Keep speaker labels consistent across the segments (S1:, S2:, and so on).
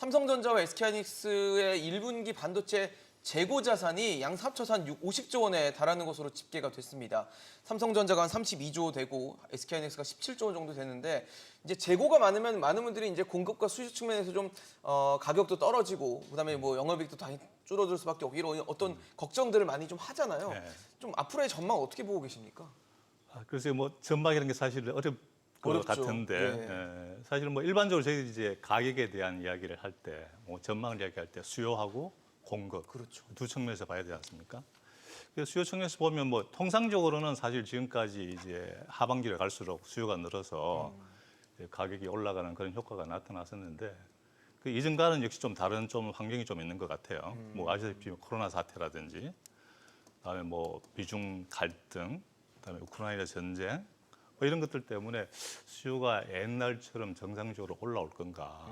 S1: 삼성전자와 SK하이닉스의 1분기 반도체 재고 자산이 양 합쳐서 한 50조 원에 달하는 것으로 집계가 됐습니다. 삼성전자가 한 32조 되고 SK하이닉스가 17조 원 정도 되는데 이제 재고가 많으면 많은 분들이 이제 공급과 수요 측면에서 좀 가격도 떨어지고 그다음에 뭐 영업이익도 다 줄어들 수밖에 없고 이런 어떤 걱정들을 많이 좀 하잖아요.
S2: 네.
S1: 좀 앞으로의 전망 어떻게 보고 계십니까?
S2: 글쎄요, 뭐 전망이라는 게 사실 어렵 것
S1: 어렵죠.
S2: 같은데
S1: 예.
S2: 사실 뭐 일반적으로 저희 이제 가격에 대한 이야기를 할 때, 뭐 전망을 이야기할 때 수요하고 공급
S1: 그렇죠.
S2: 두 측면에서 봐야 되지 않습니까? 그래서 수요 측면에서 보면 뭐 통상적으로는 사실 지금까지 이제 하반기를 갈수록 수요가 늘어서 이제 가격이 올라가는 그런 효과가 나타났었는데 그 이전과는 역시 좀 다른 좀 환경이 좀 있는 것 같아요. 뭐 아시다시피 코로나 사태라든지, 그다음에 뭐 비중 갈등, 그다음에 우크라이나 전쟁. 뭐 이런 것들 때문에 수요가 옛날처럼 정상적으로 올라올 건가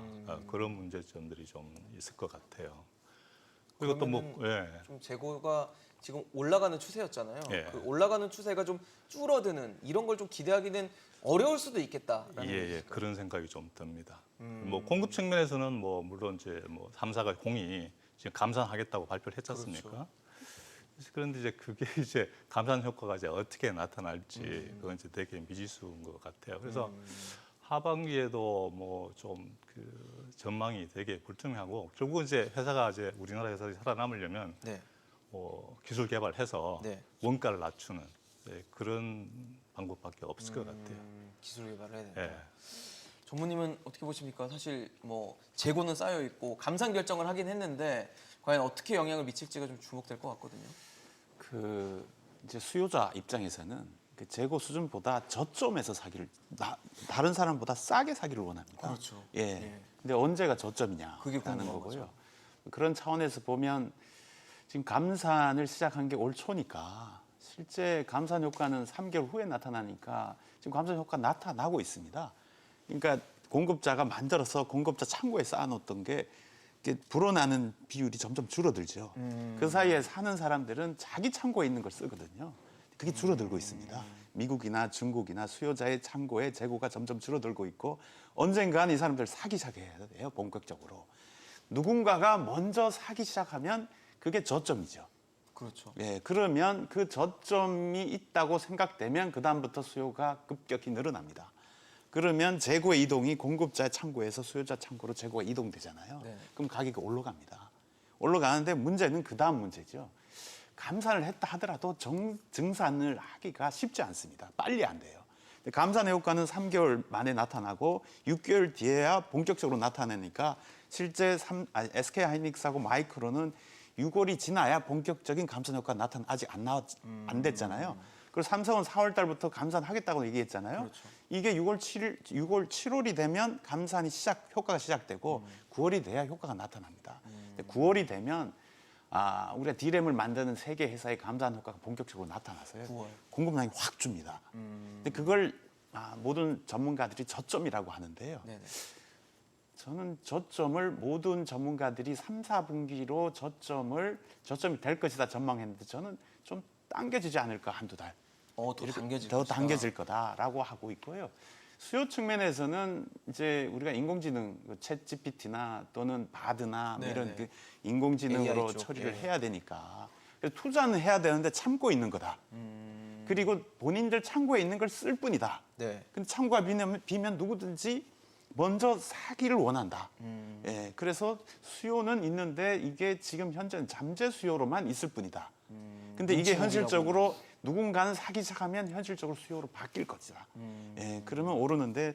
S2: 그런 문제점들이 좀 있을 것 같아요. 그리고 또 뭐
S1: 좀 재고가 지금 올라가는 추세였잖아요.
S2: 예.
S1: 그 올라가는 추세가 좀 줄어드는 이런 걸 좀 기대하기는 어려울 수도 있겠다라는
S2: 예, 그런 생각이 좀 듭니다. 뭐 공급 측면에서는 뭐 물론 이제 뭐 3사가 공이 지금 감산하겠다고 발표를 했지 않습니까?
S1: 그렇죠.
S2: 그런데 이제 그게 이제 감산 효과가 이제 어떻게 나타날지 그건 이제 되게 미지수인 것 같아요. 그래서 하반기에도 뭐 좀 그 전망이 되게 불투명하고 결국은 이제 회사가 이제 우리나라 회사가 살아남으려면
S1: 네.
S2: 뭐 기술 개발해서
S1: 네.
S2: 원가를 낮추는 그런 방법밖에 없을 것 같아요.
S1: 기술 개발을 해야 된다.
S2: 예.
S1: 전무님은 어떻게 보십니까? 사실 뭐 재고는 쌓여 있고 감산 결정을 하긴 했는데 과연 어떻게 영향을 미칠지가 좀 주목될 것 같거든요.
S3: 그 이제 수요자 입장에서는 그 재고 수준보다 저점에서 사기를 다른 사람보다 싸게 사기를 원합니다.
S1: 그렇죠.
S3: 예.
S1: 예.
S3: 근데 언제가 저점이냐라는
S1: 그게 궁금한
S3: 거고요.
S1: 거죠.
S3: 그런 차원에서 보면 지금 감산을 시작한 게 올 초니까 실제 감산 효과는 3개월 후에 나타나니까 지금 감산 효과 나타나고 있습니다. 그러니까 공급자가 만들어서 공급자 창고에 쌓아놓던 게 이렇게 불어나는 비율이 점점 줄어들죠. 그 사이에 사는 사람들은 자기 창고에 있는 걸 쓰거든요. 그게 줄어들고 있습니다. 미국이나 중국이나 수요자의 창고에 재고가 점점 줄어들고 있고 언젠가는 이 사람들 사기 시작해야 돼요. 본격적으로. 누군가가 먼저 사기 시작하면 그게 저점이죠.
S1: 그렇죠.
S3: 예, 그러면 그 저점이 있다고 생각되면 그다음부터 수요가 급격히 늘어납니다. 그러면 재고의 이동이 공급자의 창고에서 수요자 창고로 재고가 이동되잖아요.
S1: 네.
S3: 그럼 가격이 올라갑니다. 올라가는데 문제는 그 다음 문제죠. 감산을 했다 하더라도 증산을 하기가 쉽지 않습니다. 빨리 안 돼요. 감산의 효과는 3개월 만에 나타나고 6개월 뒤에야 본격적으로 나타나니까 실제 SK하이닉스하고 마이크론은 6월이 지나야 본격적인 감산 효과가 아직 안 됐잖아요. 그리고 삼성은 4월 달부터 감산하겠다고 얘기했잖아요.
S1: 그렇죠.
S3: 이게 6월 7월이 되면 감산이 효과가 시작되고 9월이 돼야 효과가 나타납니다. 9월이 되면 우리가 D램을 만드는 세계 회사의 감산 효과가 본격적으로 나타나서요.
S1: 9월.
S3: 공급량이 확 줍니다. 근데 그걸 모든 전문가들이 저점이라고 하는데요.
S1: 네네.
S3: 저는 저점을 모든 전문가들이 3, 4분기로 저점이 될 것이다 전망했는데 저는 좀 당겨지지 않을까 한두 달.
S1: 더 당겨질
S3: 더
S1: 것이다.
S3: 당겨질 거다라고 하고 있고요. 수요 측면에서는 이제 우리가 인공지능, 챗 GPT나 또는 바드나 뭐 이런 그 인공지능으로
S1: AI 쪽,
S3: 처리를
S1: 예.
S3: 해야 되니까 그래서 투자는 해야 되는데 참고 있는 거다. 그리고 본인들 창고에 있는 걸 쓸 뿐이다.
S1: 네.
S3: 근데 창고가 비면 누구든지 먼저 사기를 원한다. 예, 그래서 수요는 있는데 이게 지금 현재는 잠재 수요로만 있을 뿐이다. 근데 이게 현실적으로 누군가는 사기 시작하면 현실적으로 수요로 바뀔 것이다. 예, 그러면 오르는데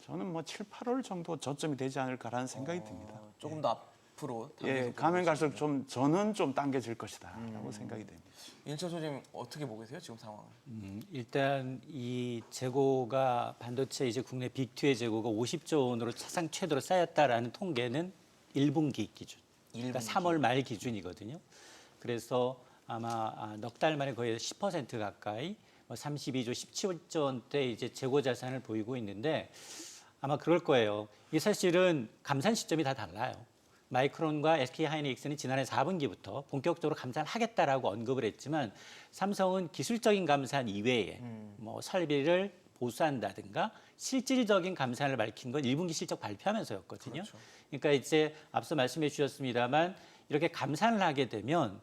S3: 저는 뭐 7, 8월 정도 저점이 되지 않을까라는 생각이 듭니다.
S1: 조금 더 앞으로
S3: 예, 가면 갈수록 저는 좀 당겨질 것이다라고 생각이 됩니다.
S1: 윤철 소장님 어떻게 보고 계세요 지금 상황을?
S4: 일단 이 재고가 반도체 이제 국내 빅2의 재고가 50조 원으로 사상 최대로 쌓였다라는 통계는 1분기 기준. 그러니까 3월 말 기준이거든요. 그래서 아마 넉 달 만에 거의 10% 가까이 32조, 17조 원대 이제 재고 자산을 보이고 있는데 아마 그럴 거예요. 이 사실은 감산 시점이 다 달라요. 마이크론과 SK하이닉스는 지난해 4분기부터 본격적으로 감산하겠다라고 언급을 했지만 삼성은 기술적인 감산 이외에 뭐 설비를 보수한다든가 실질적인 감산을 밝힌 건 1분기 실적 발표하면서였거든요.
S1: 그렇죠.
S4: 그러니까 이제 앞서 말씀해 주셨습니다만 이렇게 감산을 하게 되면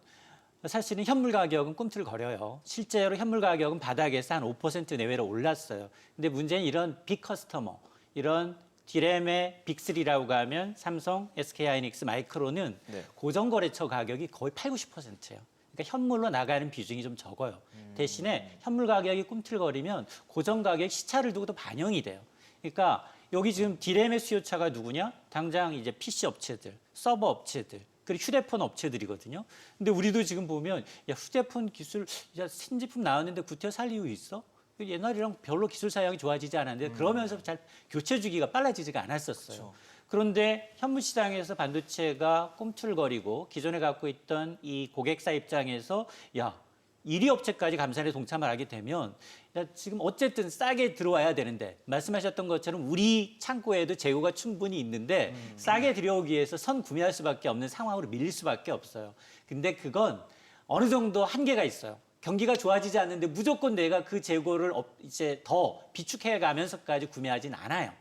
S4: 사실은 현물 가격은 꿈틀거려요. 실제로 현물 가격은 바닥에서 한 5% 내외로 올랐어요. 근데 문제는 이런 빅 커스터머, 이런 디램의 빅3라고 하면 삼성, SK하이닉스, 마이크론은
S1: 네.
S4: 고정거래처 가격이 거의 80~90%예요. 그러니까 현물로 나가는 비중이 좀 적어요. 대신에 현물 가격이 꿈틀거리면 고정 가격 시차를 두고도 반영이 돼요. 그러니까 여기 지금 디램의 수요차가 누구냐? 당장 이제 PC 업체들, 서버 업체들, 그리고 휴대폰 업체들이거든요. 근데 우리도 지금 보면 야 휴대폰 기술 야 신제품 나왔는데 구태여 살 이유 있어? 옛날이랑 별로 기술 사양이 좋아지지 않았는데 그러면서 잘 교체 주기가 빨라지지가 않았었어요.
S1: 그렇죠.
S4: 그런데 현물 시장에서 반도체가 꿈틀거리고 기존에 갖고 있던 이 고객사 입장에서 야 1위 업체까지 감산에 동참을 하게 되면 야, 지금 어쨌든 싸게 들어와야 되는데 말씀하셨던 것처럼 우리 창고에도 재고가 충분히 있는데 싸게 들여오기 위해서 선 구매할 수밖에 없는 상황으로 밀릴 수밖에 없어요. 근데 그건 어느 정도 한계가 있어요. 경기가 좋아지지 않는데 무조건 내가 그 재고를 이제 더 비축해 가면서까지 구매하진 않아요.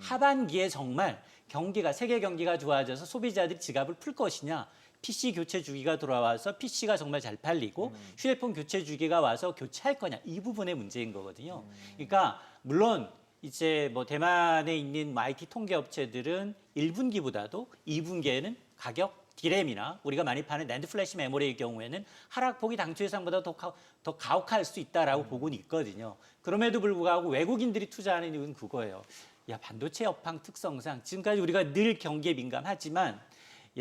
S4: 하반기에 정말 경기가 세계 경기가 좋아져서 소비자들이 지갑을 풀 것이냐, PC 교체 주기가 돌아와서 PC가 정말 잘 팔리고 휴대폰 교체 주기가 와서 교체할 거냐 이 부분의 문제인 거거든요. 그러니까 물론 이제 뭐 대만에 있는 IT 통계 업체들은 1분기보다도 2분기에는 가격 디램이나 우리가 많이 파는 낸드 플래시 메모리의 경우에는 하락폭이 당초 예상보다 더 가혹할 수 있다라고 보고는 있거든요. 그럼에도 불구하고 외국인들이 투자하는 이유는 그거예요. 야 반도체 업황 특성상 지금까지 우리가 늘 경기에 민감하지만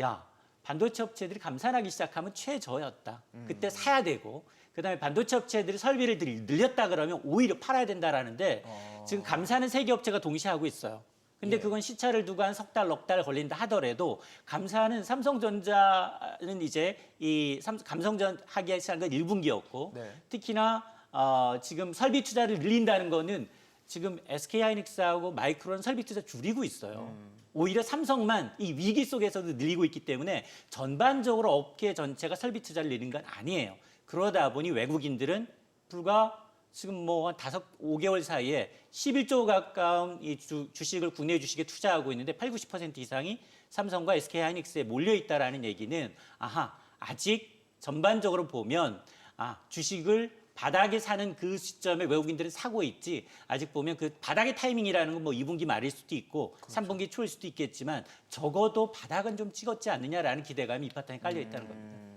S4: 야 반도체 업체들이 감산하기 시작하면 최저였다. 그때 사야 되고 그다음에 반도체 업체들이 설비를 늘렸다 그러면 오히려 팔아야 된다라는데 지금 감산은 세계 업체가 동시에 하고 있어요. 근데 그건 시차를 두고 한 석 달, 넉 달 걸린다 하더라도 감사는 삼성전자는 이제 감성전 하기 시작한 건 1분기였고
S1: 네.
S4: 특히나 지금 설비 투자를 늘린다는 거는 지금 SK하이닉스하고 마이크론 설비 투자 줄이고 있어요. 오히려 삼성만 이 위기 속에서도 늘리고 있기 때문에 전반적으로 업계 전체가 설비 투자를 늘린 건 아니에요. 그러다 보니 외국인들은 불과 지금 뭐 한 5개월 사이에 11조 가까운 이 주식을 국내 주식에 투자하고 있는데 80~90% 이상이 삼성과 SK하이닉스에 몰려 있다라는 얘기는 아직 전반적으로 보면 주식을 바닥에 사는 그 시점에 외국인들은 사고 있지 아직 보면 그 바닥의 타이밍이라는 건 뭐 2분기 말일 수도 있고 3분기 초일 수도 있겠지만 적어도 바닥은 좀 찍었지 않느냐라는 기대감이 이 파탄에 깔려 있다는 겁니다.